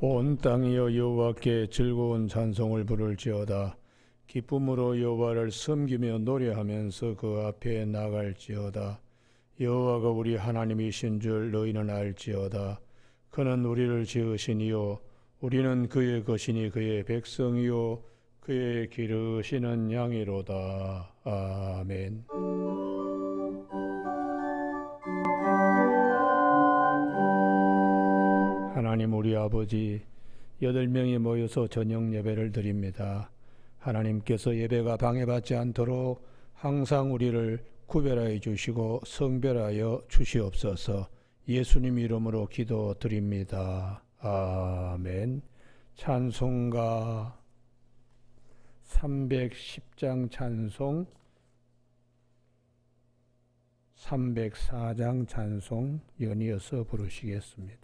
온 땅이여 여호와께 즐거운 찬송을 부를지어다. 기쁨으로 여호와를 섬기며 노래하면서 그 앞에 나갈지어다. 여호와가 우리 하나님이신 줄 너희는 알지어다. 그는 우리를 지으시니요 우리는 그의 것이니 그의 백성이요 그의 기르시는 양이로다. 아멘. 하나님 우리 아버지, 8명이 모여서 저녁 예배를 드립니다. 하나님께서 예배가 방해받지 않도록 항상 우리를 구별하여 주시고 성별하여 주시옵소서. 예수님 이름으로 기도드립니다. 아멘. 찬송가 310장 찬송, 304장 찬송 연이어서 부르시겠습니다.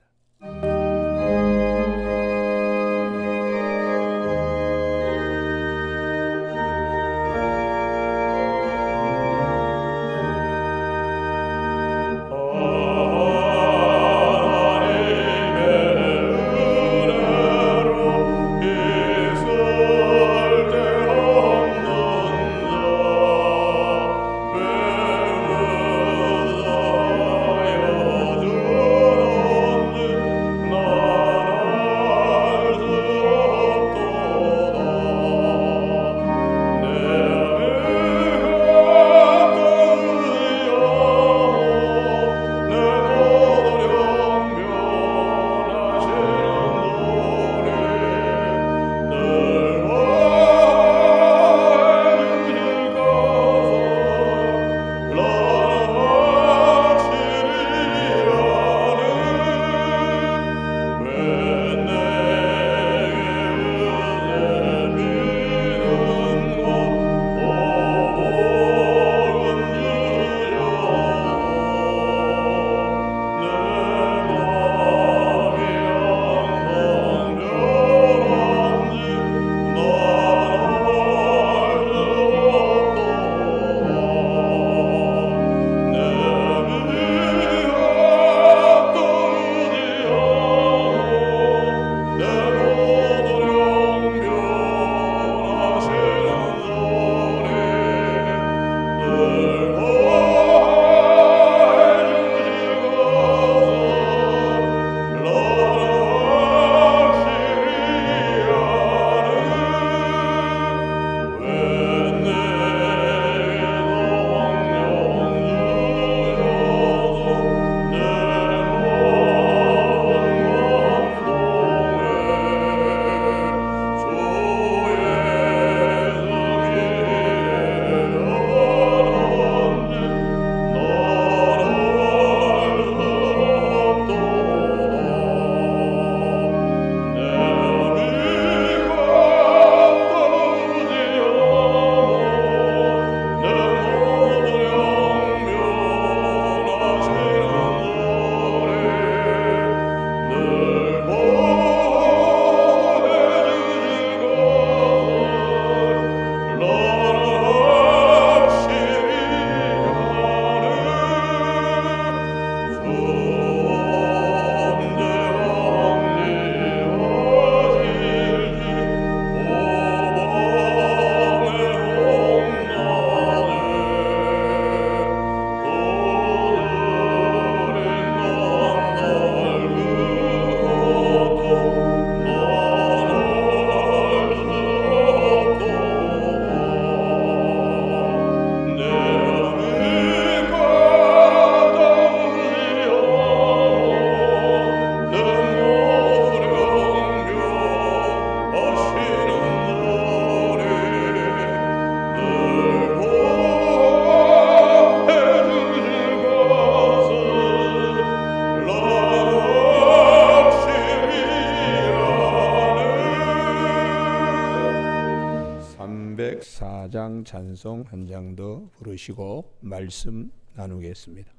찬송 한 장 더 부르시고 말씀 나누겠습니다.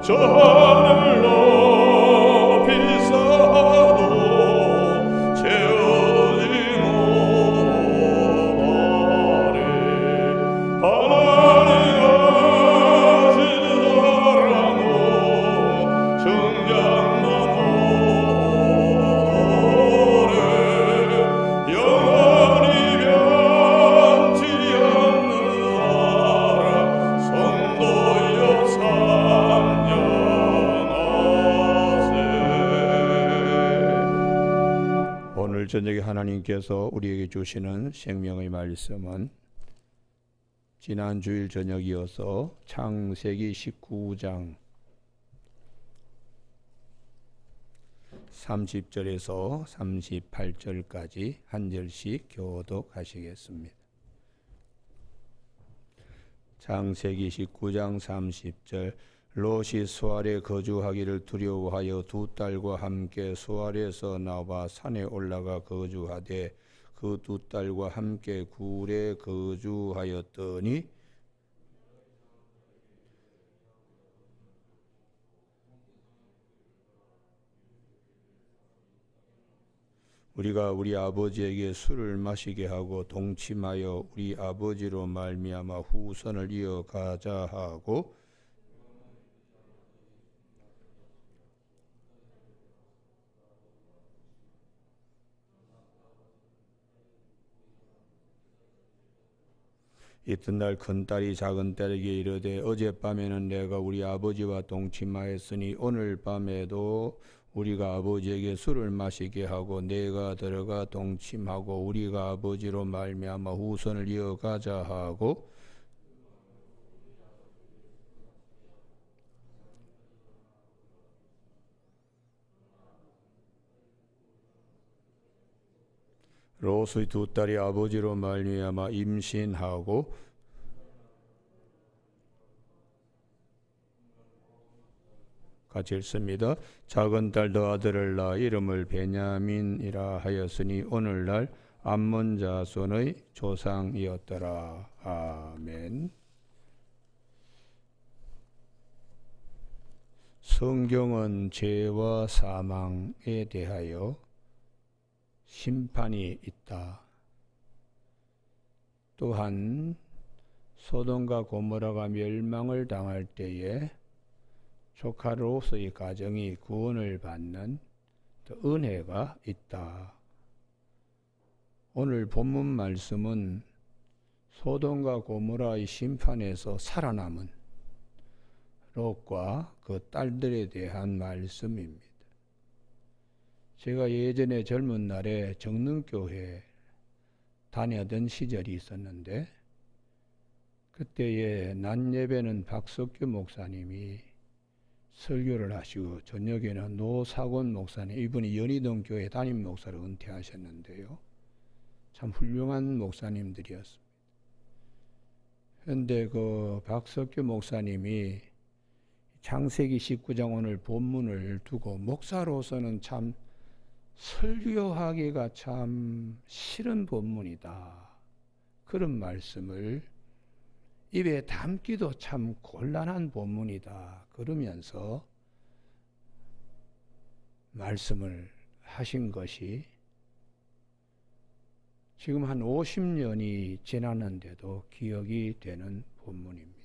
저 하늘 높이 쌓아도 채우지 못하네. 하나님 가진 사랑은 정량만 오래 영원히 변치 않는 사랑 성도여 삼년하세. 오늘 저녁에 하나님께서 우리에게 주시는 생명의 말씀은 지난 주일 저녁이어서 창세기 19장 30절에서 38절까지 한 절씩 교독하시겠습니다. 창세기 19장 30절 롯이 수알에 거주하기를 두려워하여 두 딸과 함께 수알에서 나와 산에 올라가 거주하되 그 두 딸과 함께 굴에 거주하였더니 우리가 우리 아버지에게 술을 마시게 하고 동침하여 우리 아버지로 말미암아 후손을 이어가자 하고 이튿날 큰딸이 작은딸에게 이르되 어젯밤에는 내가 우리 아버지와 동침하였으니 오늘 밤에도 우리가 아버지에게 술을 마시게 하고 내가 들어가 동침하고 우리가 아버지로 말미암아 후손을 이어가자 하고 롯의 두 딸이 아버지로 말미암아 임신하고 같이 읽습니다. 작은 딸도 아들을 낳아 이름을 베냐민이라 하였으니 오늘날 암몬 자손의 조상이었더라. 아멘. 성경은 죄와 사망에 대하여 심판이 있다. 또한 소돔과 고모라가 멸망을 당할 때에 조카 롯의 가정이 구원을 받는 은혜가 있다. 오늘 본문 말씀은 소돔과 고모라의 심판에서 살아남은 롯과 그 딸들에 대한 말씀입니다. 제가 예전에 젊은 날에 정릉교회 다니던 시절이 있었는데 그때의 낮 예배는 박석규 목사님이 설교를 하시고 저녁에는 노사곤 목사님, 이분이 연희동 교회 담임 목사로 은퇴하셨는데요. 참 훌륭한 목사님들이었습니다. 그런데 그 박석규 목사님이 창세기 19장 오늘 본문을 두고 목사로서는 참 설교하기가 참 싫은 본문이다. 그런 말씀을 입에 담기도 참 곤란한 본문이다. 그러면서 말씀을 하신 것이 지금 한 50년이 지났는데도 기억이 되는 본문입니다.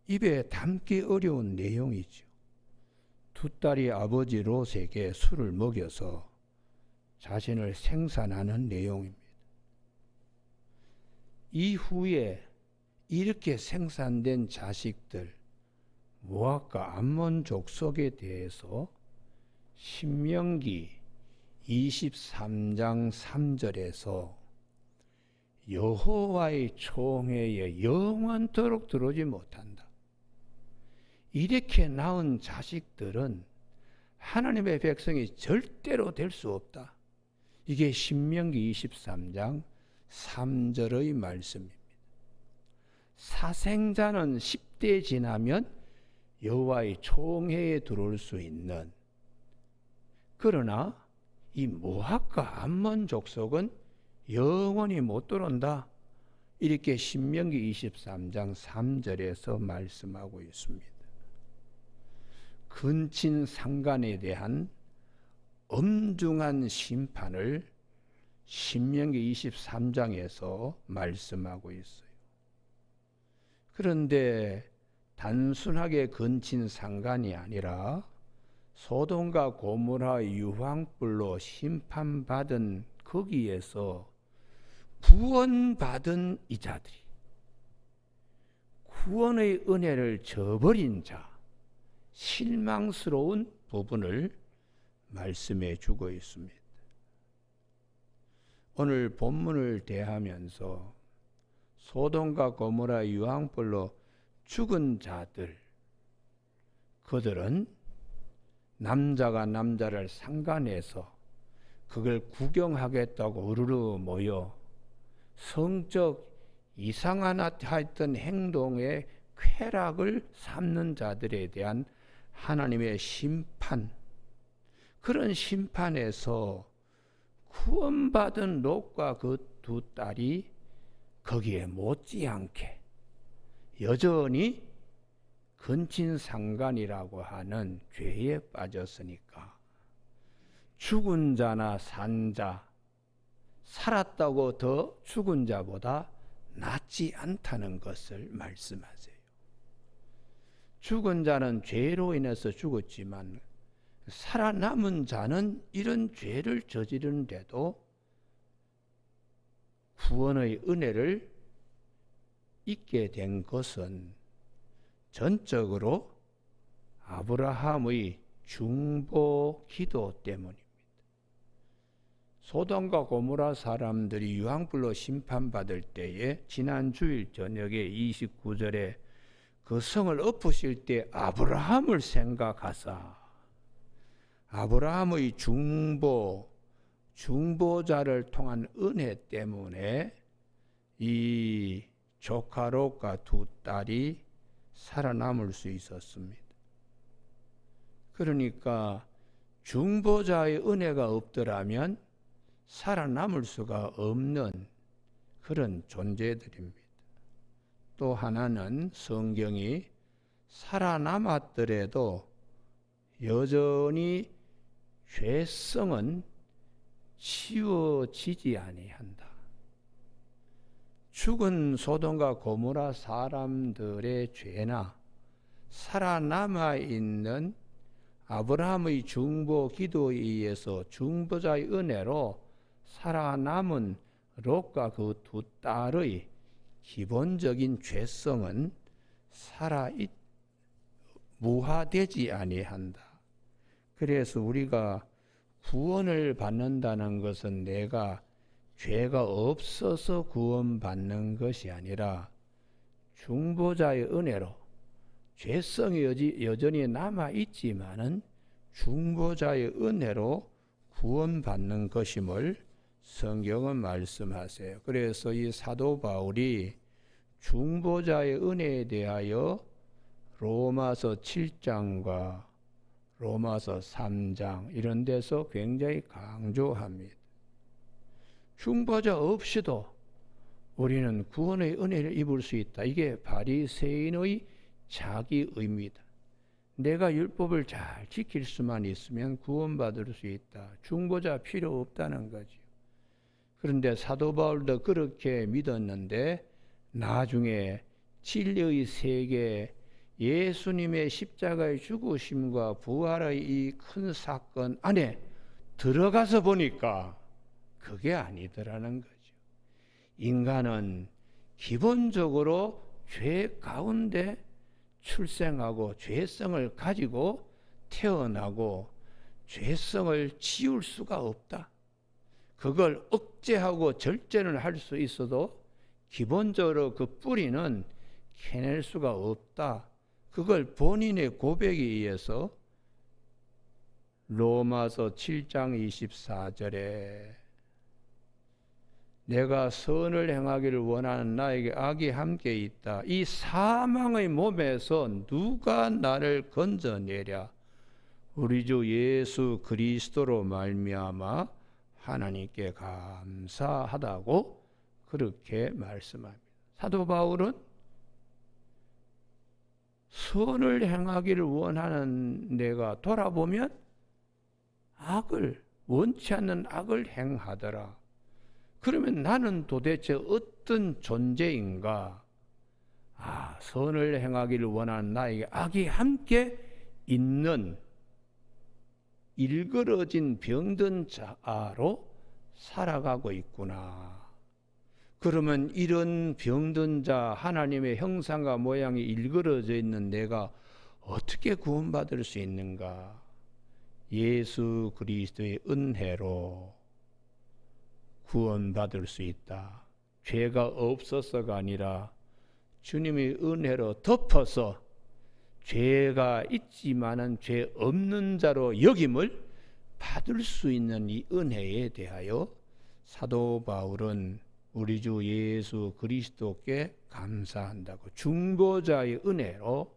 입에 담기 어려운 내용이죠. 두 딸이 아버지 롯에게 술을 먹여서 자신을 생산하는 내용입니다. 이후에 이렇게 생산된 자식들 모압과 암몬 족속에 대해서 신명기 23장 3절에서 여호와의 총회에 영원토록 들어오지 못한다. 이렇게 낳은 자식들은 하나님의 백성이 절대로 될 수 없다. 이게 신명기 23장 3절의 말씀입니다. 사생자는 10대 지나면 여호와의 총회에 들어올 수 있는, 그러나 이 모압과 암몬 족속은 영원히 못 들어온다. 이렇게 신명기 23장 3절에서 말씀하고 있습니다. 근친 상간에 대한 엄중한 심판을 신명기 23장에서 말씀하고 있어요. 그런데 단순하게 근친 상간이 아니라 소돔과 고모라 유황불로 심판받은 거기에서 구원받은 이자들이 구원의 은혜를 저버린 자, 실망스러운 부분을 말씀해 주고 있습니다. 오늘 본문을 대하면서 소돔과 고모라 유황불로 죽은 자들, 그들은 남자가 남자를 상간해서 그걸 구경하겠다고 으르르 모여 성적 이상한 하여튼 행동의 쾌락을 삼는 자들에 대한 하나님의 심판, 그런 심판에서 구원받은 롯과 그 두 딸이 거기에 못지않게 여전히 근친상간이라고 하는 죄에 빠졌으니까 죽은 자나 산 자, 살았다고 더 죽은 자보다 낫지 않다는 것을 말씀하세요. 죽은 자는 죄로 인해서 죽었지만 살아남은 자는 이런 죄를 저지르는데도 구원의 은혜를 잊게 된 것은 전적으로 아브라함의 중보 기도 때문입니다. 소돔과 고모라 사람들이 유황불로 심판받을 때에 지난 주일 저녁에 29절에 그 성을 엎으실 때 아브라함을 생각하사 아브라함의 중보자를 통한 은혜 때문에 이 조카 롯과 두 딸이 살아남을 수 있었습니다. 그러니까 중보자의 은혜가 없더라면 살아남을 수가 없는 그런 존재들입니다. 또 하나는 성경이 살아남았더라도 여전히 죄성은 치워지지 아니한다. 죽은 소돔과 고모라 사람들의 죄나 살아남아 있는 아브라함의 중보 기도에 의해서 중보자의 은혜로 살아남은 롯과 그 두 딸의 기본적인 죄성은 무화되지 아니한다. 그래서 우리가 구원을 받는다는 것은 내가 죄가 없어서 구원받는 것이 아니라 중보자의 은혜로 죄성이 여전히 남아있지만은 중보자의 은혜로 구원받는 것임을 성경은 말씀하세요. 그래서 이 사도 바울이 중보자의 은혜에 대하여 로마서 7장과 로마서 3장 이런 데서 굉장히 강조합니다. 중보자 없이도 우리는 구원의 은혜를 입을 수 있다. 이게 바리새인의 자기의입니다. 내가 율법을 잘 지킬 수만 있으면 구원받을 수 있다. 중보자 필요 없다는 거죠. 그런데 사도 바울도 그렇게 믿었는데 나중에 진리의 세계, 예수님의 십자가의 죽으심과 부활의 이 큰 사건 안에 들어가서 보니까 그게 아니더라는 거죠. 인간은 기본적으로 죄 가운데 출생하고 죄성을 가지고 태어나고 죄성을 지울 수가 없다. 그걸 억제하고 절제는 할 수 있어도 기본적으로 그 뿌리는 캐낼 수가 없다. 그걸 본인의 고백에 의해서 로마서 7장 24절에 내가 선을 행하기를 원하는 나에게 악이 함께 있다. 이 사망의 몸에서 누가 나를 건져내랴. 우리 주 예수 그리스도로 말미암아 하나님께 감사하다고 그렇게 말씀합니다. 사도 바울은 선을 행하기를 원하는 내가 돌아보면 악을, 원치 않는 악을 행하더라. 그러면 나는 도대체 어떤 존재인가? 선을 행하기를 원하는 나에게 악이 함께 있는 일그러진 병든 자로 살아가고 있구나. 그러면 이런 병든 자, 하나님의 형상과 모양이 일그러져 있는 내가 어떻게 구원받을 수 있는가? 예수 그리스도의 은혜로 구원받을 수 있다. 죄가 없어서가 아니라 주님의 은혜로 덮어서 죄가 있지만은 죄 없는 자로 여김을 받을 수 있는 이 은혜에 대하여 사도 바울은 우리 주 예수 그리스도께 감사한다고 중보자의 은혜로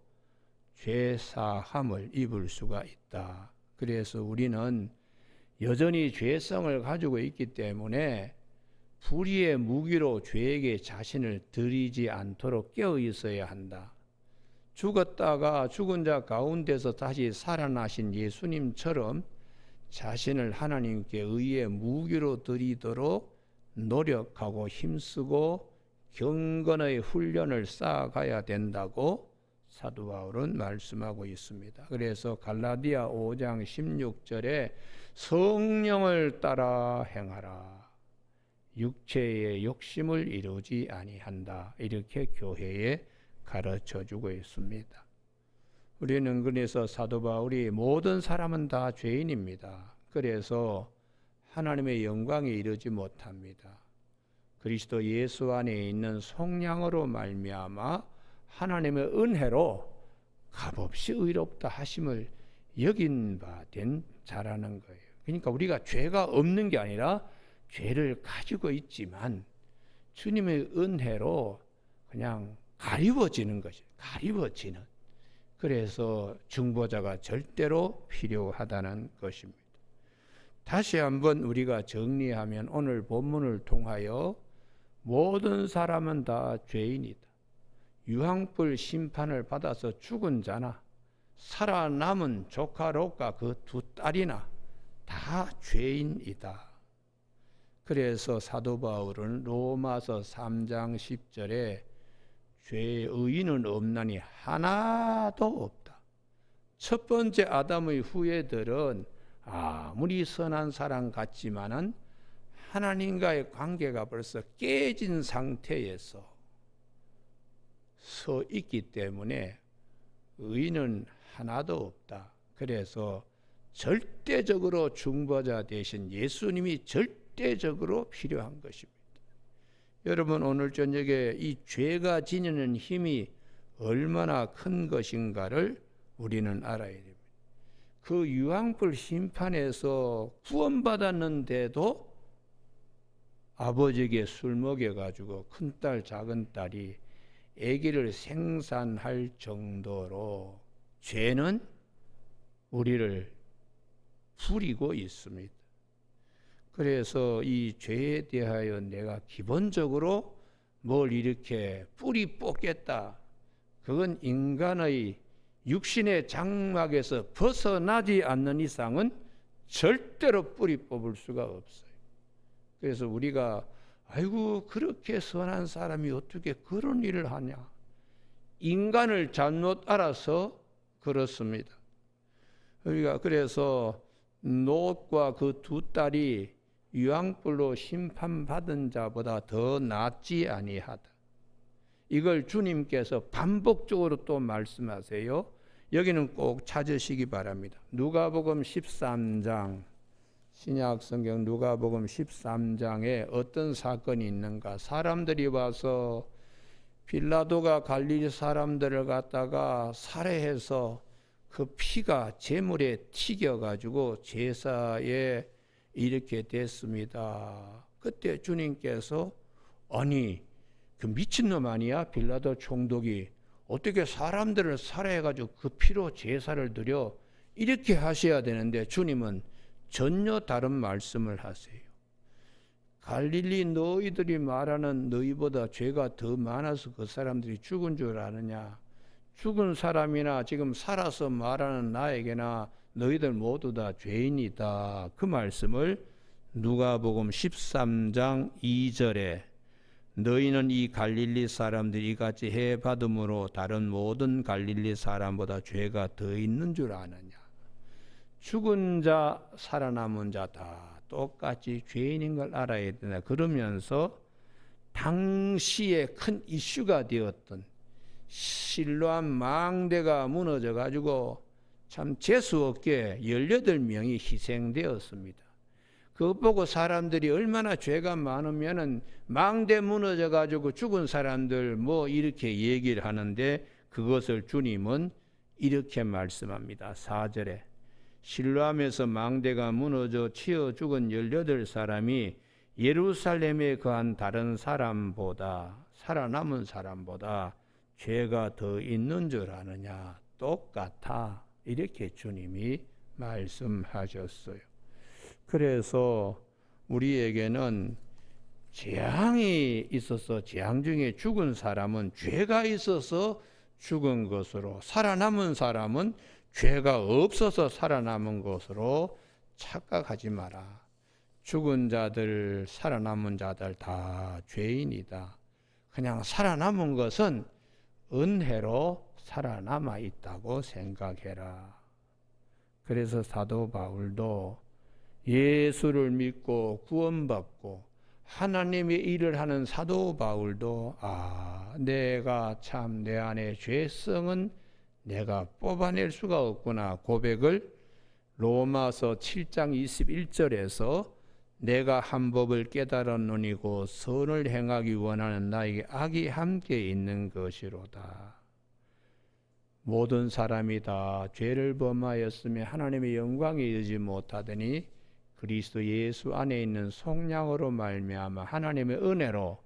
죄 사함을 입을 수가 있다. 그래서 우리는 여전히 죄성을 가지고 있기 때문에 불의의 무기로 죄에게 자신을 드리지 않도록 깨어 있어야 한다. 죽었다가 죽은 자 가운데서 다시 살아나신 예수님처럼 자신을 하나님께 의의 무기로 드리도록 노력하고 힘쓰고 경건의 훈련을 쌓아가야 된다고 사도 바울은 말씀하고 있습니다. 그래서 갈라디아 5장 16절에 성령을 따라 행하라. 육체의 욕심을 이루지 아니한다. 이렇게 교회에 가르쳐주고 있습니다. 우리는 그래서 사도 바울이 모든 사람은 다 죄인입니다. 그래서 하나님의 영광에 이르지 못합니다. 그리스도 예수 안에 있는 속량으로 말미암아 하나님의 은혜로 값없이 의롭다 하심을 여긴 바 된 자라는 거예요. 그러니까 우리가 죄가 없는 게 아니라 죄를 가지고 있지만 주님의 은혜로 그냥 가리워지는 것이에요. 가리워지는. 그래서 중보자가 절대로 필요하다는 것입니다. 다시 한번 우리가 정리하면 오늘 본문을 통하여 모든 사람은 다 죄인이다. 유황불 심판을 받아서 죽은 자나 살아남은 조카 롯과 그 두 딸이나 다 죄인이다. 그래서 사도 바울은 로마서 3장 10절에 죄의 의인은 없나니 하나도 없다. 첫 번째 아담의 후예들은 아무리 선한 사람 같지만은 하나님과의 관계가 벌써 깨진 상태에서 서 있기 때문에 의인은 하나도 없다. 그래서 절대적으로 중보자 되신 예수님이 절대적으로 필요한 것입니다. 여러분 오늘 저녁에 이 죄가 지니는 힘이 얼마나 큰 것인가를 우리는 알아야 됩니다. 그 유황불 심판에서 구원받았는데도 아버지에게 술 먹여가지고 큰딸 작은딸이 아기를 생산할 정도로 죄는 우리를 부리고 있습니다. 그래서 이 죄에 대하여 내가 기본적으로 뭘 이렇게 뿌리 뽑겠다. 그건 인간의 육신의 장막에서 벗어나지 않는 이상은 절대로 뿌리 뽑을 수가 없어요. 그래서 우리가 아이고 그렇게 선한 사람이 어떻게 그런 일을 하냐. 인간을 잘못 알아서 그렇습니다. 우리가 그래서 롯과 그 두 딸이 유황불로 심판받은 자보다 더 낫지 아니하다. 이걸 주님께서 반복적으로 또 말씀하세요. 여기는 꼭 찾으시기 바랍니다. 누가복음 13장, 신약성경 누가복음 13장에 어떤 사건이 있는가. 사람들이 와서 빌라도가 갈릴리 사람들을 갖다가 살해해서 그 피가 제물에 튀겨가지고 제사에 이렇게 됐습니다. 그때 주님께서 아니 그 미친놈 아니야? 빌라도 총독이 어떻게 사람들을 살해해가지고 그 피로 제사를 드려? 이렇게 하셔야 되는데 주님은 전혀 다른 말씀을 하세요. 갈릴리 너희들이 말하는 너희보다 죄가 더 많아서 그 사람들이 죽은 줄 아느냐? 죽은 사람이나 지금 살아서 말하는 나에게나 너희들 모두 다 죄인이다. 그 말씀을 누가복음 13장 2절에 너희는 이 갈릴리 사람들이 이같이 해 받음으로 다른 모든 갈릴리 사람보다 죄가 더 있는 줄 아느냐? 죽은 자 살아남은 자 다 똑같이 죄인인 걸 알아야 된다. 그러면서 당시에 큰 이슈가 되었던 실로암 망대가 무너져 가지고 참 재수없게 18명이 희생되었습니다. 그거 보고 사람들이 얼마나 죄가 많으면은 망대 무너져 가지고 죽은 사람들 뭐 이렇게 얘기를 하는데 그것을 주님은 이렇게 말씀합니다. 4절에 실로암에서 망대가 무너져 치어 죽은 18사람이 예루살렘에 거한 다른 사람보다 살아남은 사람보다 죄가 더 있는 줄 아느냐? 똑같아. 이렇게 주님이 말씀하셨어요. 그래서 우리에게는 재앙이 있어서 재앙 중에 죽은 사람은 죄가 있어서 죽은 것으로, 살아남은 사람은 죄가 없어서 살아남은 것으로 착각하지 마라. 죽은 자들, 살아남은 자들 다 죄인이다. 그냥 살아남은 것은 은혜로 살아남아 있다고 생각해라. 그래서 사도 바울도 예수를 믿고 구원받고 하나님의 일을 하는 사도 바울도 내가 참 내 안에 죄성은 내가 뽑아낼 수가 없구나 고백을 로마서 7장 21절에서 내가 한 법을 깨달았노니고 선을 행하기 원하는 나에게 악이 함께 있는 것이로다. 모든 사람이 다 죄를 범하였으며 하나님의 영광에 이르지 못하더니 그리스도 예수 안에 있는 속량으로 말미암아 하나님의 은혜로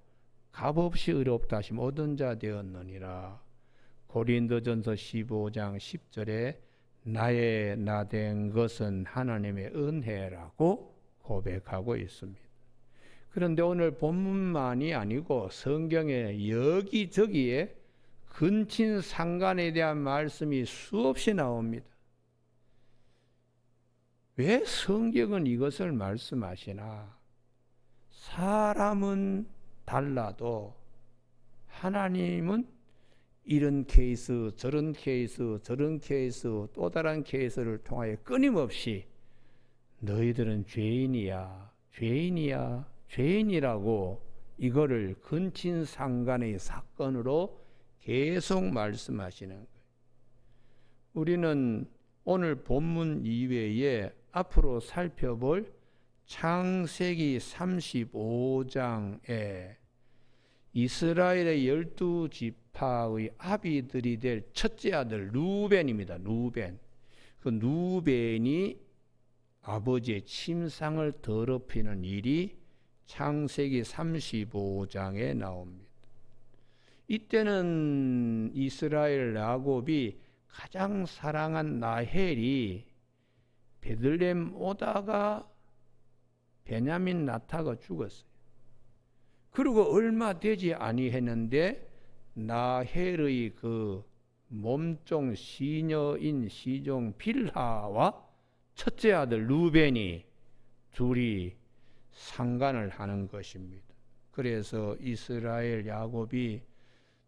값없이 의롭다 하심 얻은 자 되었느니라. 고린도전서 15장 10절에 나의 나된 것은 하나님의 은혜라고 고백하고 있습니다. 그런데 오늘 본문만이 아니고 성경에 여기저기에 근친상간에 대한 말씀이 수없이 나옵니다. 왜 성경은 이것을 말씀하시나? 사람은 달라도 하나님은 이런 케이스, 저런 케이스, 저런 케이스, 또 다른 케이스를 통하여 끊임없이 너희들은 죄인이야, 죄인이야, 죄인이라고 이거를 근친상간의 사건으로 계속 말씀하시는 거예요. 우리는 오늘 본문 이외에 앞으로 살펴볼 창세기 35장에 이스라엘의 12지파의 아비들이 될 첫째 아들 루벤입니다. 루벤. 그 루벤이 아버지의 침상을 더럽히는 일이 창세기 35장에 나옵니다. 이때는 이스라엘 야곱이 가장 사랑한 라헬이 베들레헴 오다가 베냐민 낳다가 죽었어요. 그리고 얼마 되지 아니했는데 라헬의 그 몸종 시녀인 시종 빌하와 첫째 아들 루벤이 둘이 상간을 하는 것입니다. 그래서 이스라엘 야곱이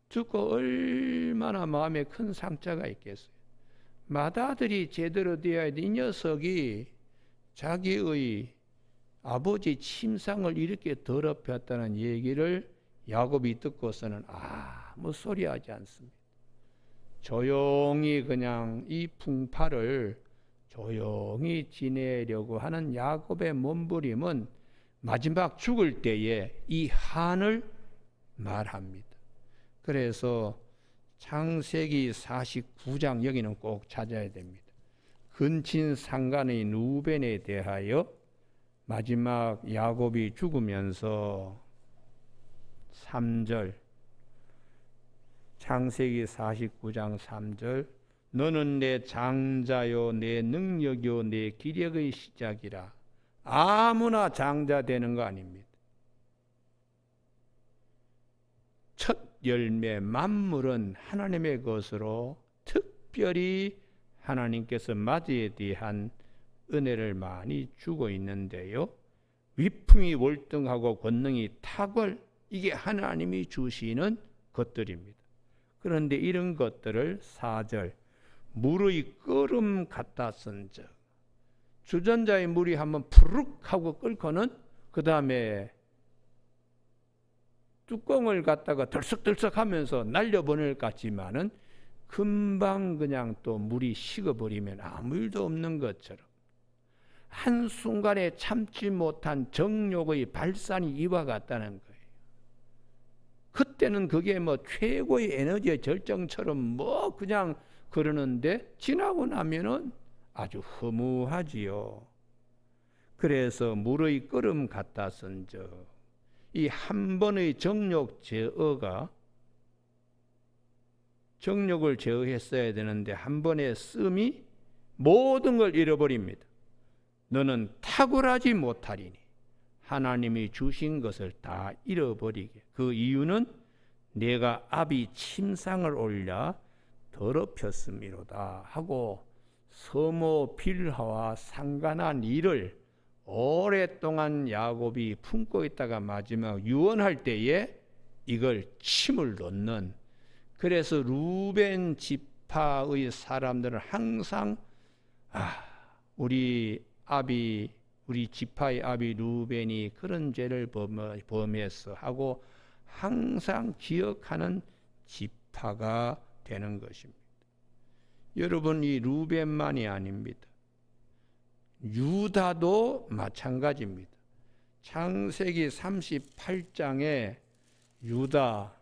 듣고 얼마나 마음에 큰 상처가 있겠어요. 맏아들이 제대로 되어야 돼. 이 녀석이 자기의 아버지 침상을 이렇게 더럽혔다는 얘기를 야곱이 듣고서는 아무 소리 하지 않습니다. 조용히 그냥 이 풍파를 조용히 지내려고 하는 야곱의 몸부림은 마지막 죽을 때에 이 한을 말합니다. 그래서 창세기 49장 여기는 꼭 찾아야 됩니다. 근친상간의 루벤에 대하여 마지막 야곱이 죽으면서 3절 창세기 49장 3절 너는 내 장자요 내 능력이요 내 기력의 시작이라. 아무나 장자 되는 거 아닙니다. 첫 열매 만물은 하나님의 것으로 특별히 하나님께서 마디에 대한 은혜를 많이 주고 있는데요. 위풍이 월등하고 권능이 탁월, 이게 하나님이 주시는 것들입니다. 그런데 이런 것들을 4절 물의 끓음 같다 쓴적, 주전자의 물이 한번 푸르륵 하고 끓고는 그 다음에 뚜껑을 갖다가 덜썩덜썩 하면서 날려보낼 것 같지만은 금방 그냥 또 물이 식어버리면 아무 일도 없는 것처럼 한순간에 참지 못한 정욕의 발산이 이와 같다는 거예요. 그때는 그게 뭐 최고의 에너지의 절정처럼 뭐 그냥 그러는데 지나고 나면은 아주 허무하지요. 그래서 물의 끓음 같다 쓴적, 이 한 번의 정욕 제어가, 정욕을 제어했어야 되는데 한 번의 씀이 모든 걸 잃어버립니다. 너는 탁월하지 못하리니, 하나님이 주신 것을 다 잃어버리게. 그 이유는 내가 아비 침상을 올려 더럽혔음이로다 하고 서모 빌하와 상관한 일을 오랫동안 야곱이 품고 있다가 마지막 유언할 때에 이걸 침을 놓는, 그래서 루벤 지파의 사람들은 항상 우리 지파의 아비 루벤이 그런 죄를 범했어 하고 항상 기억하는 지파가 되는 것입니다. 여러분, 이 루벤만이 아닙니다. 유다도 마찬가지입니다. 창세기 38장에 유다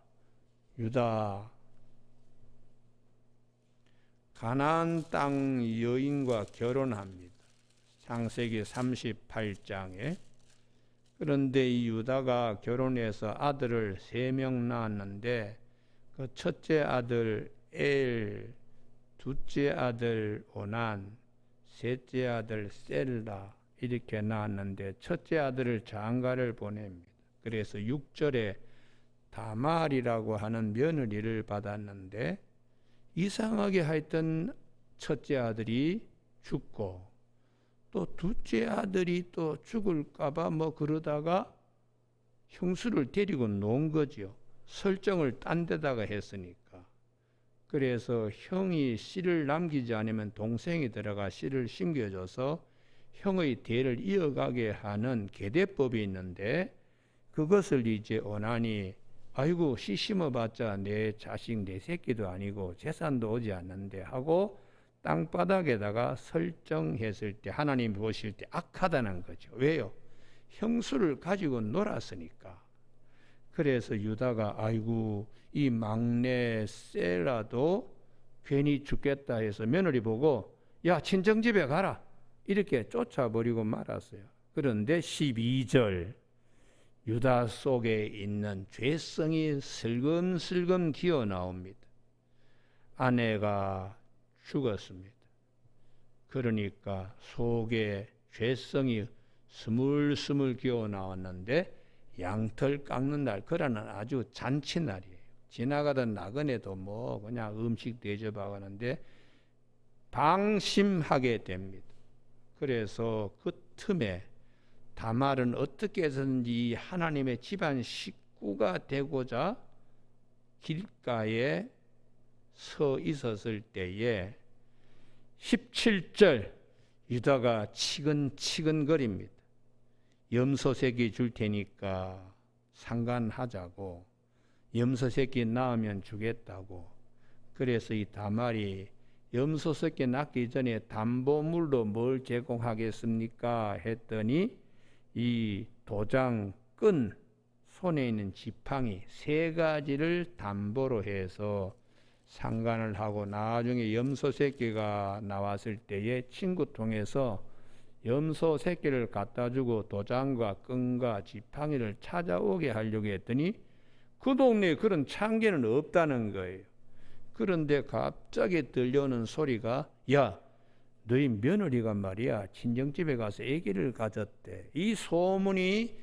가나안 땅 여인과 결혼합니다. 창세기 38장에. 그런데 이 유다가 결혼해서 아들을 3명 낳았는데 그 첫째 아들 엘, 둘째 아들 오난, 셋째 아들 셀라 이렇게 낳았는데 첫째 아들을 장가를 보냅니다. 그래서 6절에 다말이라고 하는 며느리를 받았는데 이상하게 하여튼 첫째 아들이 죽고 또 둘째 아들이 또 죽을까봐 뭐 그러다가 형수를 데리고 놓은 거지요. 설정을 딴 데다가 했으니까. 그래서 형이 씨를 남기지 않으면 동생이 들어가 씨를 심겨줘서 형의 대를 이어가게 하는 계대법이 있는데 그것을 이제 오난이 아이고 씨 심어봤자 내 자식 내 새끼도 아니고 재산도 오지 않는데 하고 땅바닥에다가 설정했을 때 하나님 보실 때 악하다는 거죠. 왜요? 형수를 가지고 놀았으니까. 그래서 유다가 아이고 이 막내 셀라도 괜히 죽겠다 해서 며느리 보고 야 친정집에 가라 이렇게 쫓아버리고 말았어요. 그런데 12절 유다 속에 있는 죄성이 슬금슬금 기어 나옵니다. 아내가 죽었습니다. 그러니까 속에 죄성이 스물스물 기어 나왔는데 양털 깎는 날, 그라는 아주 잔치날이에요. 지나가던 나그네도 뭐 그냥 음식 대접하는데 방심하게 됩니다. 그래서 그 틈에 다말은 어떻게 해서든지 하나님의 집안 식구가 되고자 길가에 서 있었을 때에 17절 유다가 치근치근거립니다. 염소 새끼 줄 테니까 상관하자고, 염소 새끼 낳으면 주겠다고. 그래서 이 다말이 염소 새끼 낳기 전에 담보물로 뭘 제공하겠습니까? 했더니 이 도장 끈 손에 있는 지팡이 3가지를 담보로 해서 상관을 하고 나중에 염소 새끼가 나왔을 때에 친구 통해서 염소 새끼를 갖다 주고 도장과 끈과 지팡이를 찾아오게 하려고 했더니 그 동네에 그런 창기는 없다는 거예요. 그런데 갑자기 들려오는 소리가 야 너희 며느리가 말이야 친정집에 가서 아기를 가졌대. 이 소문이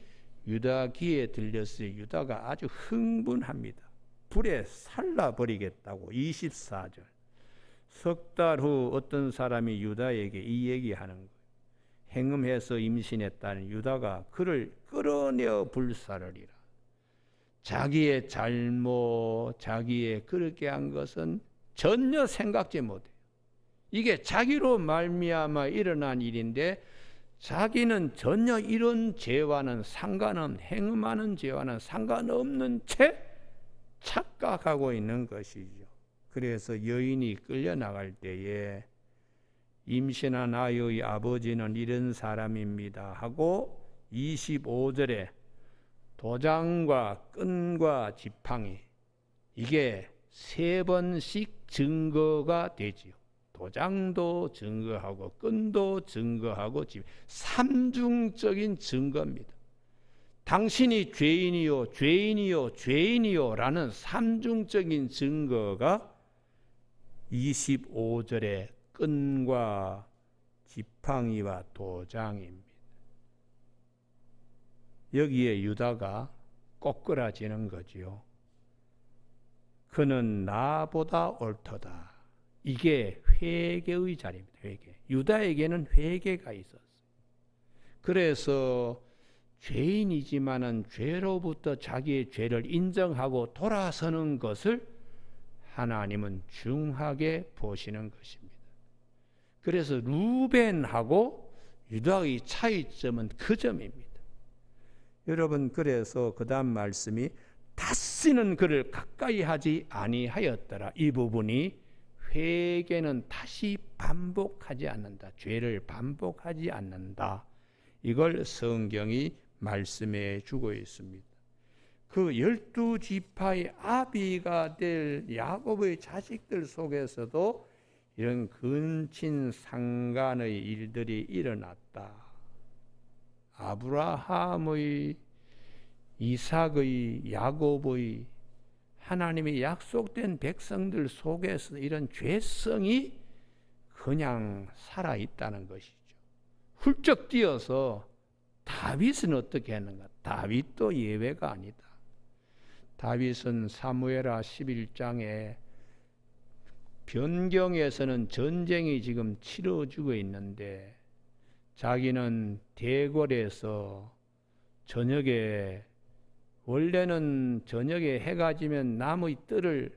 유다 귀에 들렸어요. 유다가 아주 흥분합니다. 불에 살라버리겠다고. 24절. 석 달 후 어떤 사람이 유다에게 이 얘기하는 거예요. 행음해서 임신했다는 유다가 그를 끌어내어 불사르리라. 자기의 잘못, 자기의 그렇게 한 것은 전혀 생각지 못해요. 이게 자기로 말미암아 일어난 일인데 자기는 전혀 이런 죄와는 상관없는, 행음하는 죄와는 상관없는 채 착각하고 있는 것이죠. 그래서 여인이 끌려나갈 때에 임신한 아이의 아버지는 이런 사람입니다 하고 25절에 도장과 끈과 지팡이, 이게 3번씩 증거가 되지요. 도장도 증거하고 끈도 증거하고 삼중적인 증거입니다. 당신이 죄인이요 죄인이요 죄인이요 라는 삼중적인 증거가 25절에 끈과 지팡이와 도장입니다. 여기에 유다가 꼬꾸라지는 거지요. 그는 나보다 옳도다. 이게 회개의 자리입니다. 회개. 유다에게는 회개가 있었어요. 그래서 죄인이지만은 죄로부터 자기의 죄를 인정하고 돌아서는 것을 하나님은 중하게 보시는 것입니다. 그래서 루벤하고 유다의 차이점은 그 점입니다. 여러분, 그래서 그 다음 말씀이 다시는 그를 가까이 하지 아니하였더라. 이 부분이 회개는 다시 반복하지 않는다. 죄를 반복하지 않는다. 이걸 성경이 말씀해 주고 있습니다. 그 12지파의 아비가 될 야곱의 자식들 속에서도 이런 근친상간의 일들이 일어났다. 아브라함의, 이삭의, 야곱의, 하나님의 약속된 백성들 속에서 이런 죄성이 그냥 살아있다는 것이죠. 훌쩍 뛰어서 다윗은 어떻게 했는가? 다윗도 예외가 아니다. 다윗은 사무엘하 11장에 변경에서는 전쟁이 지금 치러지고 있는데 자기는 대궐에서 저녁에, 원래는 저녁에 해가 지면 남의 뜰을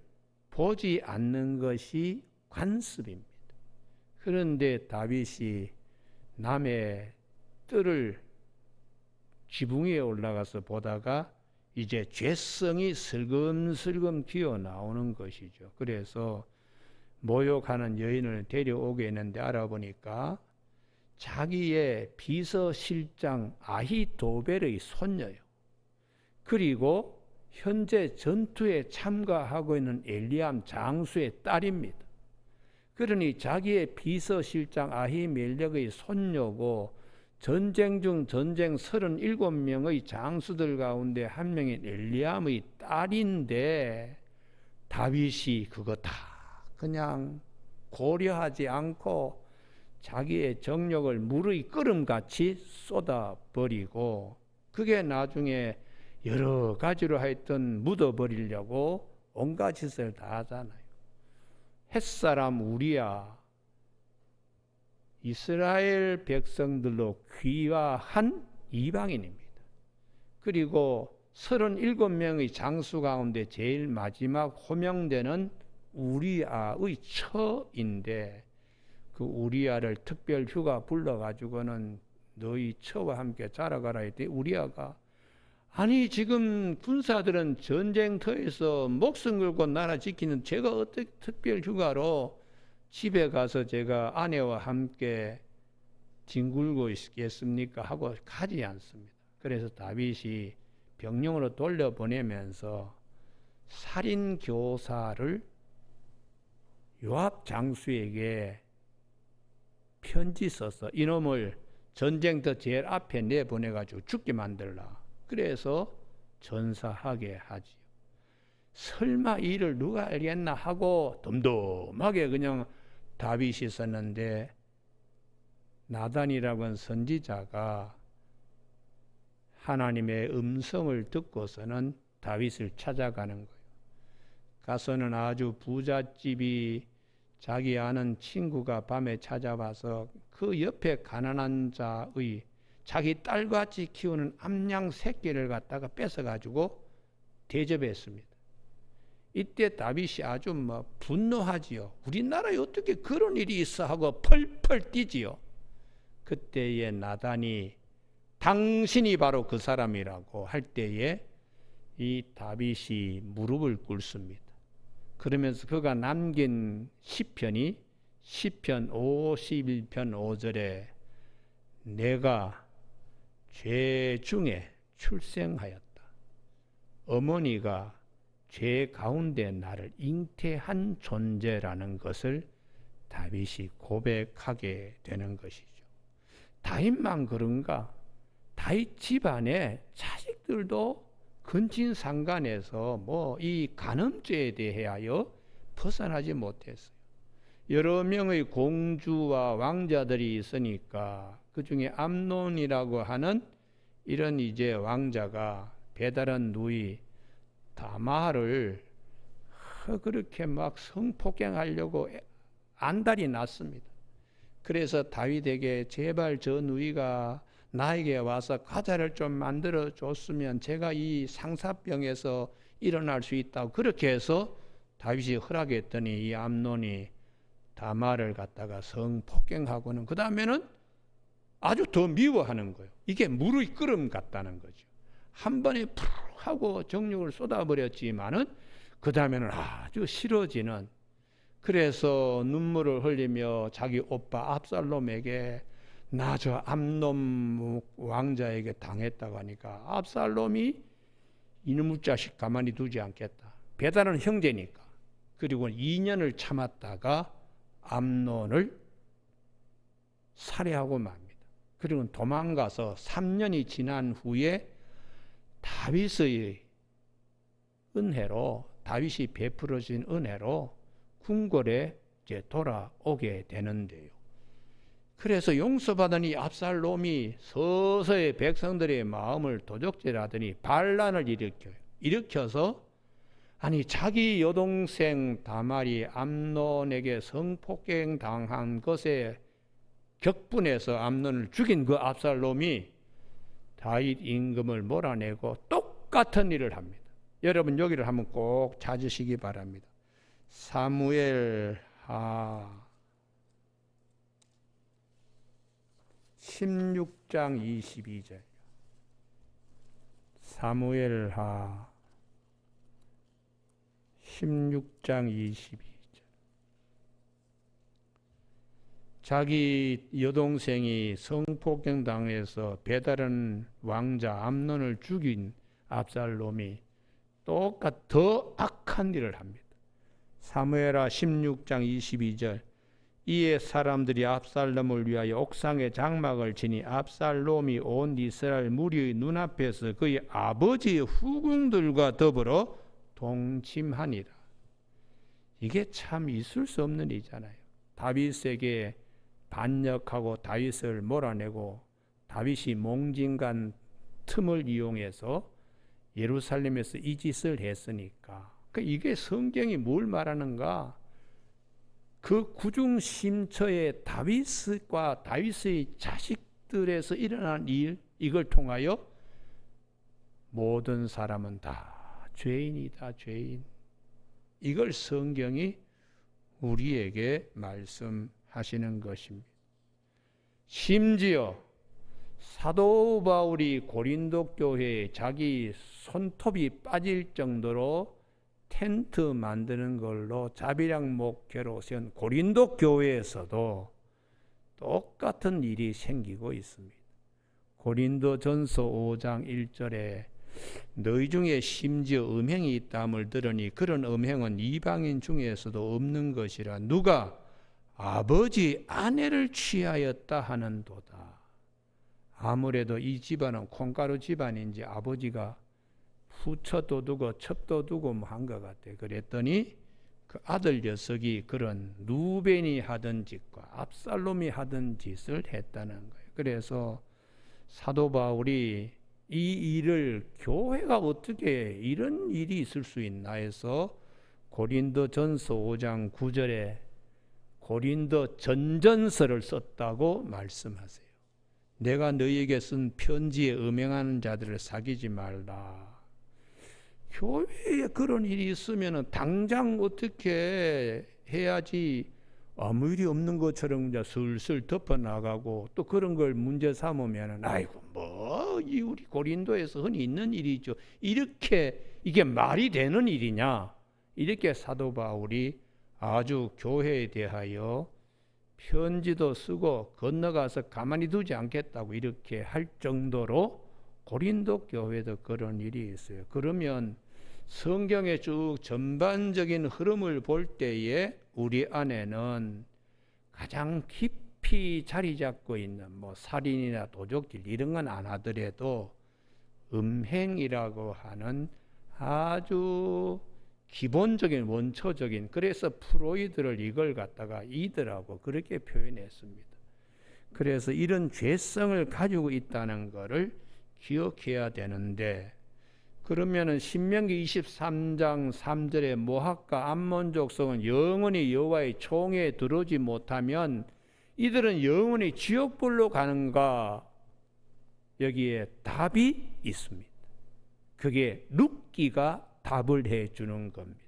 보지 않는 것이 관습입니다. 그런데 다윗이 남의 뜰을 지붕 위에 올라가서 보다가 이제 죄성이 슬금슬금 기어 나오는 것이죠. 그래서 모욕하는 여인을 데려오게 했는데 알아보니까 자기의 비서실장 아히도벨의 손녀요. 그리고 현재 전투에 참가하고 있는 엘리암 장수의 딸입니다. 그러니 자기의 비서실장 아히멜렉의 손녀고 전쟁 중 전쟁 37명의 장수들 가운데 한 명인 엘리암의 딸인데 다윗이 그거 다 그냥 고려하지 않고 자기의 정력을 물의 끓음같이 쏟아버리고 그게 나중에 여러 가지로 하여튼 묻어버리려고 온갖 짓을 다 하잖아요. 햇사람 우리야, 이스라엘 백성들로 귀화한 이방인입니다. 그리고 37명의 장수 가운데 제일 마지막 호명되는 우리아의 처인데 그 우리아를 특별 휴가 불러가지고는 너희 처와 함께 자라가라 했더니 우리아가 아니 지금 군사들은 전쟁터에서 목숨 걸고 나라 지키는 제가 어떻게 특별 휴가로 집에 가서 제가 아내와 함께 뒹굴고 있겠습니까? 하고 가지 않습니다. 그래서 다윗이 병령으로 돌려보내면서 살인교사를 요압 장수에게 편지 써서 이놈을 전쟁터 제일 앞에 내보내가지고 죽게 만들라. 그래서 전사하게 하지요. 설마 이를 누가 알겠나 하고 덤덤하게 그냥 다윗이 썼는데 나단이라고 하는 선지자가 하나님의 음성을 듣고서는 다윗을 찾아가는 거예요. 가서는 아주 부잣집이 자기 아는 친구가 밤에 찾아와서 그 옆에 가난한 자의 자기 딸같이 키우는 암양 새끼를 갖다가 뺏어가지고 대접했습니다. 이때 다윗이 아주 분노하지요. 우리나라에 어떻게 그런 일이 있어 하고 펄펄 뛰지요. 그때에 나단이 당신이 바로 그 사람이라고 할 때에 이 다윗이 무릎을 꿇습니다. 그러면서 그가 남긴 시편이 시편 51편 5절에 내가 죄 중에 출생하였다. 어머니가 죄 가운데 나를 잉태한 존재라는 것을 다윗이 고백하게 되는 것이죠. 다윗만 그런가? 다윗 집안의 자식들도 근친상간에서 이 간음죄에 대하여 벗어나지 못했어요. 여러 명의 공주와 왕자들이 있으니까 그 중에 암논이라고 하는 이런 이제 왕자가 배다른 누이 다마를 그렇게 막 성폭행하려고 안달이 났습니다. 그래서 다윗에게 제발 저 누이가 나에게 와서 과자를 좀 만들어 줬으면 제가 이 상사병에서 일어날 수 있다고 그렇게 해서 다윗이 허락했더니 이 암논이 다마를 갖다가 성폭행하고는 그 다음에는 아주 더 미워하는 거예요. 이게 물의 끓음 같다는 거죠. 한 번에 푸르 하고 정욕을 쏟아버렸지만은 그 다음에는 아주 싫어지는, 그래서 눈물을 흘리며 자기 오빠 압살롬에게 나 저 암논 왕자에게 당했다고 하니까 압살롬이 이놈의 자식 가만히 두지 않겠다. 배다른 형제니까. 그리고 2년을 참았다가 암논을 살해하고 맙니다. 그리고 도망가서 3년이 지난 후에 다윗의 은혜로, 다윗이 베풀어 준 은혜로 궁궐에 이제 돌아오게 되는데요. 그래서 용서받은 이 압살롬이 서서히 백성들의 마음을 도적질하더니 반란을 일으켜서 아니 자기 여동생 다말이 암논에게 성폭행 당한 것에 격분해서 암논을 죽인 그 압살롬이 다윗 임금을 몰아내고 똑같은 일을 합니다. 여러분 여기를 한번 꼭 찾으시기 바랍니다. 사무엘하 16장 22절. 사무엘하 16장 22절. 자기 여동생이 성폭행 당해서 배다른 왕자 암논을 죽인 압살롬이 똑같 더 악한 일을 합니다. 사무엘하 16장 22절. 이에 사람들이 압살롬을 위하여 옥상에 장막을 치니 압살롬이 온 이스라엘 무리의 눈앞에서 그의 아버지의 후궁들과 더불어 동침하니라. 이게 참 있을 수 없는 일이잖아요. 다윗에게 반역하고 다윗을 몰아내고 다윗이 몽진간 틈을 이용해서 예루살렘에서 이 짓을 했으니까. 이게 성경이 뭘 말하는가? 그 구중심처의 다윗과 다윗의 자식들에서 일어난 일, 이걸 통하여 모든 사람은 다 죄인이다, 죄인. 이걸 성경이 우리에게 말씀하시는 것입니다. 심지어 사도 바울이 고린도 교회에 자기 손톱이 빠질 정도로 텐트 만드는 걸로 자비랑 목회로 세운 고린도 교회에서도 똑같은 일이 생기고 있습니다. 고린도전서 5장 1절에 너희 중에 심지어 음행이 있다함을 들으니 그런 음행은 이방인 중에서도 없는 것이라 누가 아버지 아내를 취하였다 하는도다. 아무래도 이 집안은 콩가루 집안인지 아버지가 후처도 두고 첩도 두고 한 것 같아. 그랬더니 그 아들 녀석이 그런 루벤이 하던 짓과 압살롬이 하던 짓을 했다는 거예요. 그래서 사도 바울이 이 일을 교회가 어떻게 이런 일이 있을 수 있나 해서 고린도전서 5장 9절에 고린도 전전서를 썼다고 말씀하세요. 내가 너희에게 쓴 편지에 음행하는 자들을 사귀지 말라. 교회에 그런 일이 있으면 당장 어떻게 해야지 아무 일이 없는 것처럼 이제 슬슬 덮어나가고, 또 그런 걸 문제 삼으면 아이고 뭐 이 우리 고린도에서 흔히 있는 일이죠. 이렇게 이게 말이 되는 일이냐, 이렇게 사도 바울이 아주 교회에 대하여 편지도 쓰고 건너가서 가만히 두지 않겠다고 이렇게 할 정도로 고린도 교회도 그런 일이 있어요. 그러면 성경의 쭉 전반적인 흐름을 볼 때에 우리 안에는 가장 깊이 자리 잡고 있는 뭐 살인이나 도적질 이런 건 안 하더라도 음행이라고 하는 아주 기본적인 원초적인, 그래서 프로이드를 이걸 갖다가 이드라고 그렇게 표현했습니다. 그래서 이런 죄성을 가지고 있다는 것을 기억해야 되는데, 그러면은 신명기 23장 3절에 모압과 암몬 족속은 영원히 여호와의 총에 들어오지 못하면 이들은 영원히 지옥불로 가는가? 여기에 답이 있습니다. 그게 룻기가 답을 해주는 겁니다.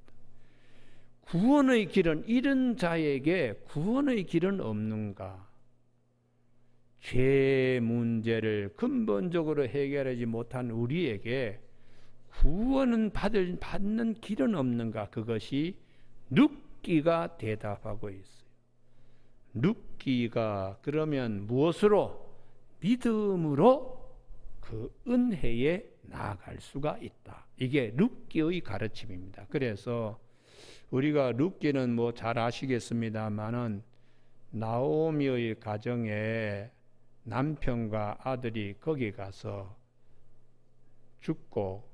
구원의 길은, 이런 자에게 구원의 길은 없는가? 죄 문제를 근본적으로 해결하지 못한 우리에게 구원은 받는 길은 없는가? 그것이 룻기가 대답하고 있어요. 룻기가 그러면 무엇으로? 믿음으로 그 은혜에 나아갈 수가 있다. 이게 룻기의 가르침입니다. 그래서 우리가 룻기는 뭐 잘 아시겠습니다만은 나오미의 가정에 남편과 아들이 거기 가서 죽고,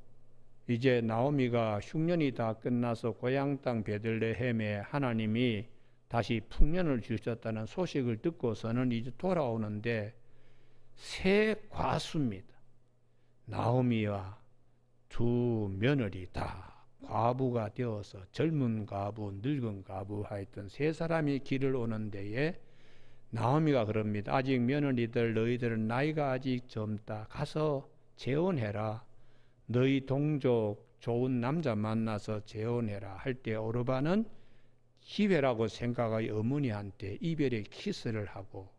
이제 나오미가 흉년이 다 끝나서 고향 땅 베들레헴에 하나님이 다시 풍년을 주셨다는 소식을 듣고서는 이제 돌아오는데 새 과수입니다. 나오미와 두 며느리 다 과부가 되어서 젊은 과부, 늙은 과부 하여튼 세 사람이 길을 오는 데에 나오미가 그럽니다. 아직 며느리들, 너희들은 나이가 아직 젊다. 가서 재혼해라. 너희 동족 좋은 남자 만나서 재혼해라 할 때 오르바는 기회라고 생각하여 어머니한테 이별의 키스를 하고,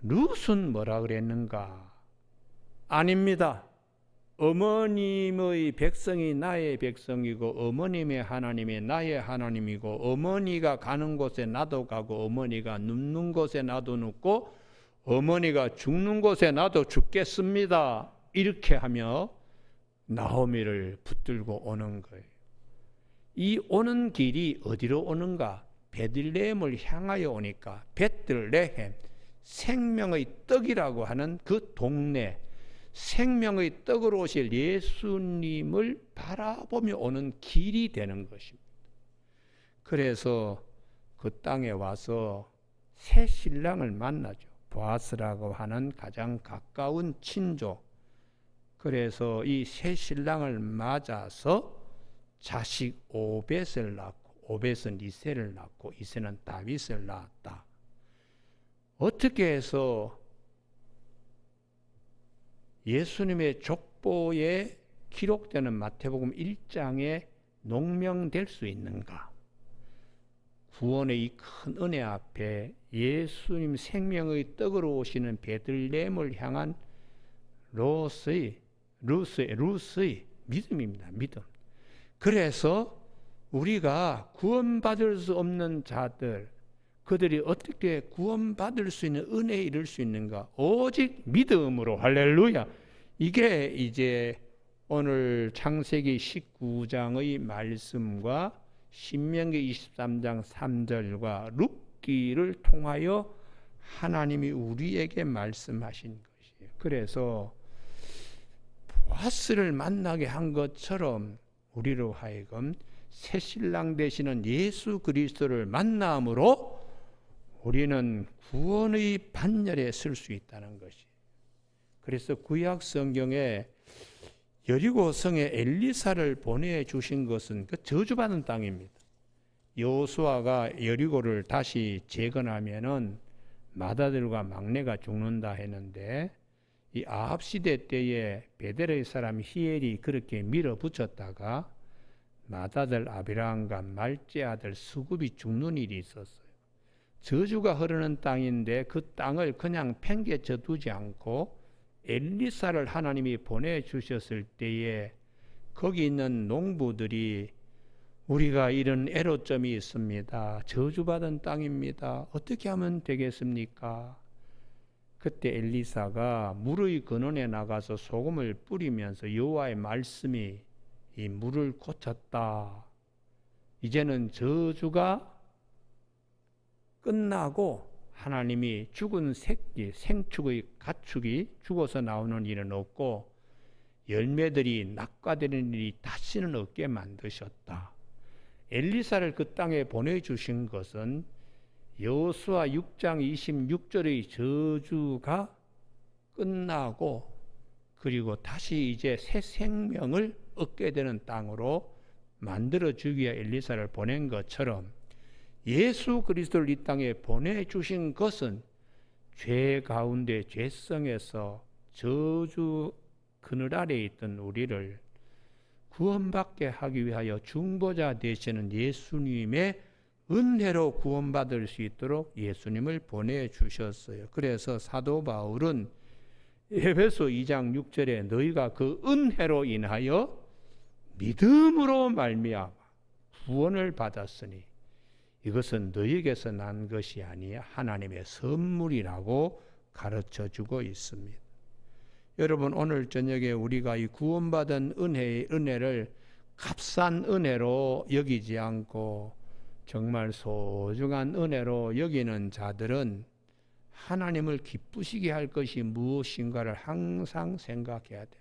룻은 뭐라 그랬는가? 아닙니다. 어머님의 백성이 나의 백성이고 어머님의 하나님이 나의 하나님이고, 어머니가 가는 곳에 나도 가고 어머니가 눕는 곳에 나도 눕고 어머니가 죽는 곳에 나도 죽겠습니다. 이렇게 하며 나오미를 붙들고 오는 거예요. 이 오는 길이 어디로 오는가? 베들레헴을 향하여 오니까 베들레헴, 생명의 떡이라고 하는 그 동네, 생명의 떡으로 오실 예수님을 바라보며 오는 길이 되는 것입니다. 그래서 그 땅에 와서 새 신랑을 만나죠. 보아스라고 하는 가장 가까운 친족. 그래서 이 새 신랑을 맞아서 자식 오벳을 낳고, 오벳은 이새를 낳고 이새는 다윗을 낳았다. 어떻게 해서 예수님의 족보에 기록되는 마태복음 1장에 농명될 수 있는가? 구원의 이 큰 은혜 앞에 예수님 생명의 떡으로 오시는 베들레헴을 향한 루스의 믿음입니다. 믿음. 그래서 우리가 구원받을 수 없는 자들, 그들이 어떻게 구원받을 수 있는 은혜에 이를 수 있는가? 오직 믿음으로. 할렐루야. 이게 이제 오늘 창세기 19장의 말씀과 신명기 23장 3절과 룻기를 통하여 하나님이 우리에게 말씀하신 것이에요. 그래서 보아스를 만나게 한 것처럼 우리로 하여금 새 신랑 되시는 예수 그리스도를 만남으로 우리는 구원의 반열에 설 수 있다는 것이. 그래서 구약 성경에 여리고 성에 엘리사를 보내주신 것은 그 저주받은 땅입니다. 여호수아가 여리고를 다시 재건하면은 맏아들과 막내가 죽는다 했는데 이 아합 시대 때에 베델의 사람 히엘이 그렇게 밀어붙였다가 맏아들 아비람과 말째 아들 수굽이 죽는 일이 있었어요. 저주가 흐르는 땅인데 그 땅을 그냥 팽개쳐 두지 않고 엘리사를 하나님이 보내주셨을 때에 거기 있는 농부들이 우리가 이런 애로점이 있습니다. 저주받은 땅입니다. 어떻게 하면 되겠습니까? 그때 엘리사가 물의 근원에 나가서 소금을 뿌리면서 여호와의 말씀이 이 물을 고쳤다. 이제는 저주가 끝나고 하나님이 죽은 새끼, 생축의 가축이 죽어서 나오는 일은 없고 열매들이 낙과되는 일이 다시는 없게 만드셨다. 엘리사를 그 땅에 보내주신 것은 여호수아 6장 26절의 저주가 끝나고 그리고 다시 이제 새 생명을 얻게 되는 땅으로 만들어주기 위해 엘리사를 보낸 것처럼 예수 그리스도를 이 땅에 보내주신 것은 죄 가운데 죄성에서 저주 그늘 아래에 있던 우리를 구원받게 하기 위하여 중보자 되시는 예수님의 은혜로 구원받을 수 있도록 예수님을 보내주셨어요. 그래서 사도 바울은 에베소 2장 6절에 너희가 그 은혜로 인하여 믿음으로 말미암아 구원을 받았으니 이것은 너희에게서 난 것이 아니야 하나님의 선물이라고 가르쳐주고 있습니다. 여러분 오늘 저녁에 우리가 이 구원받은 은혜를 값싼 은혜로 여기지 않고 정말 소중한 은혜로 여기는 자들은 하나님을 기쁘시게 할 것이 무엇인가를 항상 생각해야 됩니다.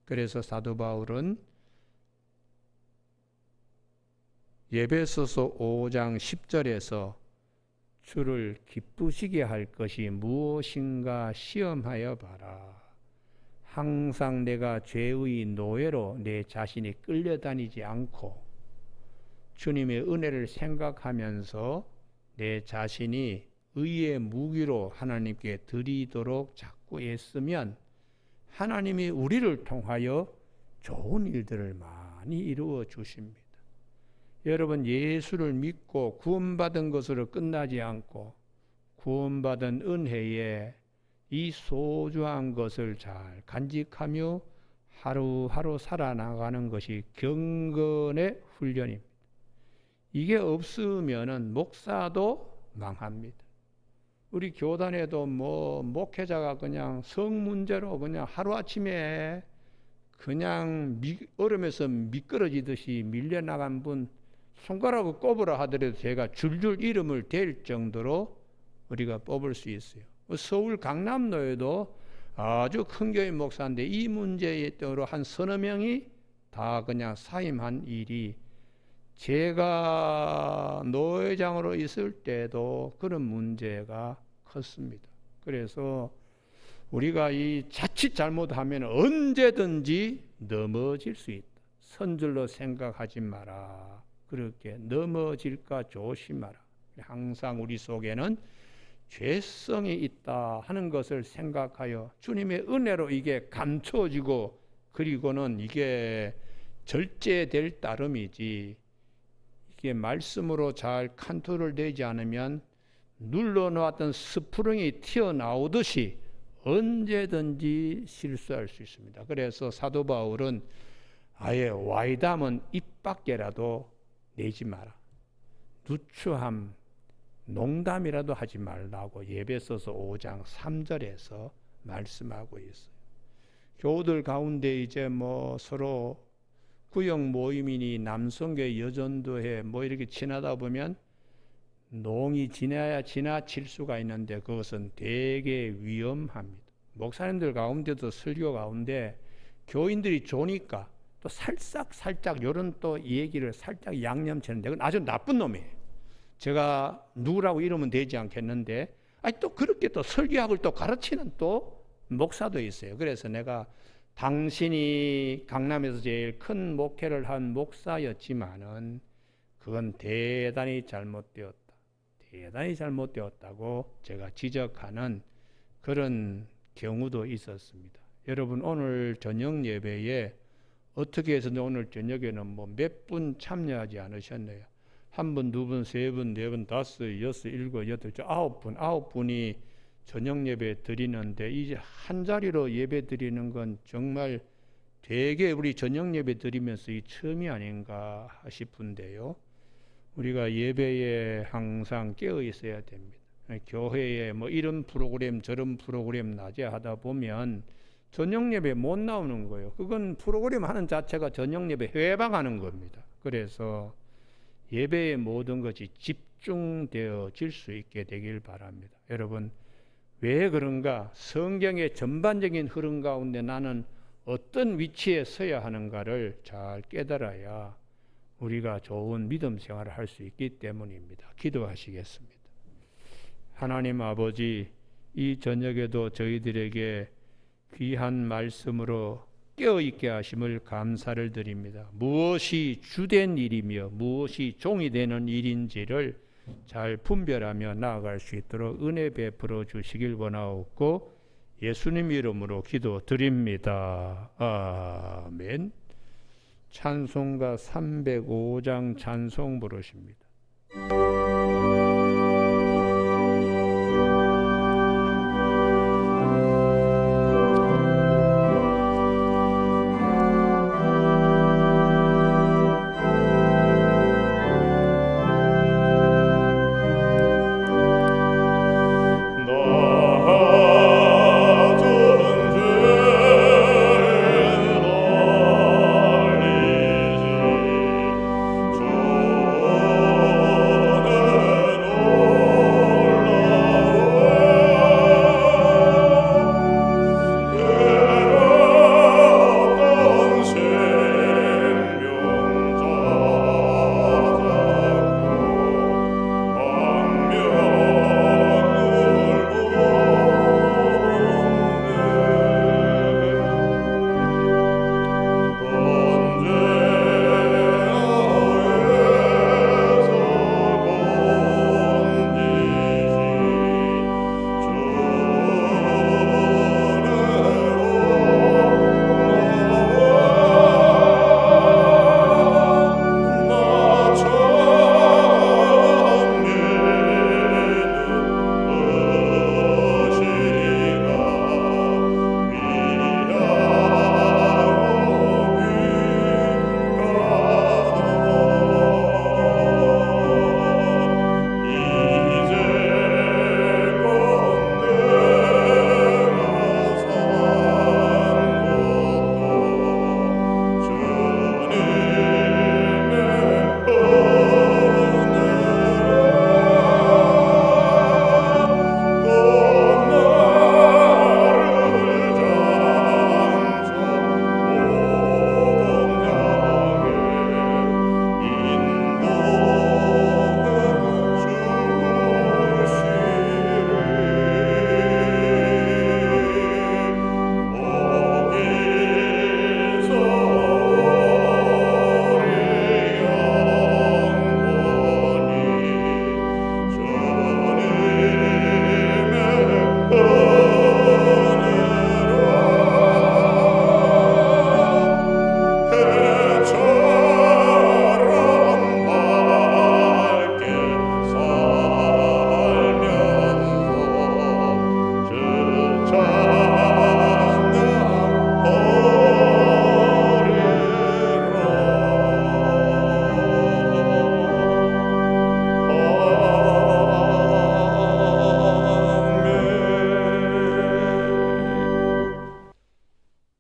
그래서 사도 바울은 에베소서 5장 10절에서 주를 기쁘시게 할 것이 무엇인가 시험하여 봐라. 항상 내가 죄의 노예로 내 자신이 끌려다니지 않고 주님의 은혜를 생각하면서 내 자신이 의의 무기로 하나님께 드리도록 자꾸 애쓰면 하나님이 우리를 통하여 좋은 일들을 많이 이루어 주십니다. 여러분 예수를 믿고 구원받은 것으로 끝나지 않고 구원받은 은혜에 이 소중한 것을 잘 간직하며 하루하루 살아나가는 것이 경건의 훈련입니다. 이게 없으면은 목사도 망합니다. 우리 교단에도 목회자가 그냥 성 문제로 그냥 하루아침에 그냥 얼음에서 미끄러지듯이 밀려나간 분 손가락을 꼽으라 하더라도 제가 줄줄 이름을 댈 정도로 우리가 뽑을 수 있어요. 서울 강남로에도 아주 큰 교회 목사인데 이 문제에 따라 한 서너 명이 다 그냥 사임한 일이 제가 노회장으로 있을 때도 그런 문제가 컸습니다. 그래서 우리가 이 자칫 잘못하면 언제든지 넘어질 수 있다. 선줄로 생각하지 마라. 그렇게 넘어질까 조심하라. 항상 우리 속에는 죄성이 있다 하는 것을 생각하여 주님의 은혜로 이게 감춰지고 그리고는 이게 절제될 따름이지 이게 말씀으로 잘 컨트롤 되지 않으면 눌러놓았던 스프링이 튀어나오듯이 언제든지 실수할 수 있습니다. 그래서 사도 바울은 아예 와이담은 입 밖에라도 내지 마라. 누추함, 농담이라도 하지 말라고 에베소서 5장 3절에서 말씀하고 있어요. 교우들 가운데 이제 서로 구역 모임이니 남성교회 여전도회 이렇게 지나다 보면 농이 지나칠 수가 있는데 그것은 되게 위험합니다. 목사님들 가운데도 설교 가운데 교인들이 좋으니까 또 살짝 이런 또 얘기를 살짝 양념치는데 그건 아주 나쁜 놈이에요. 제가 누구라고 이러면 되지 않겠는데 또 그렇게 또 설교학을 또 가르치는 또 목사도 있어요. 그래서 내가 당신이 강남에서 제일 큰 목회를 한 목사였지만은 그건 대단히 잘못되었다. 대단히 잘못되었다고 제가 지적하는 그런 경우도 있었습니다. 여러분 오늘 저녁 예배에 어떻게 해서 오늘 저녁에는 뭐 몇 분 참여하지 않으셨나요? 한 분, 두 분, 세 분, 네 분, 다섯, 여섯, 일곱, 여덟, 아홉 분이 저녁 예배 드리는데 이제 한 자리로 예배 드리는 건 정말 되게 우리 저녁 예배 드리면서 이 처음이 아닌가 싶은데요. 우리가 예배에 항상 깨어 있어야 됩니다. 교회에 뭐 이런 프로그램 저런 프로그램 낮에 하다 보면 저녁 예배 못 나오는 거예요. 그건 프로그램 하는 자체가 저녁 예배 회방하는 겁니다. 그래서 예배의 모든 것이 집중되어질 수 있게 되길 바랍니다. 여러분 왜 그런가? 성경의 전반적인 흐름 가운데 나는 어떤 위치에 서야 하는가를 잘 깨달아야 우리가 좋은 믿음 생활을 할 수 있기 때문입니다. 기도하시겠습니다. 하나님 아버지, 이 저녁에도 저희들에게 귀한 말씀으로 깨어있게 하심을 감사를 드립니다. 무엇이 주된 일이며 무엇이 종이 되는 일인지를 잘 분별하며 나아갈 수 있도록 은혜 베풀어 주시길 원하옵고 예수님 이름으로 기도드립니다. 아멘. 찬송가 305장 찬송 부르십니다.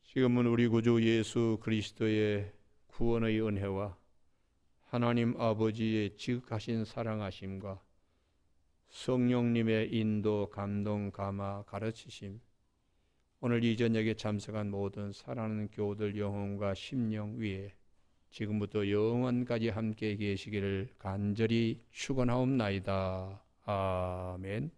지금은 우리 구주 예수 그리스도의 구원의 은혜와 하나님 아버지의 지극하신 사랑하심과 성령님의 인도, 감동, 감화, 가르치심, 오늘 이 저녁에 참석한 모든 사랑하는 교우들 영혼과 심령 위에 지금부터 영원까지 함께 계시기를 간절히 축원하옵나이다. 아멘.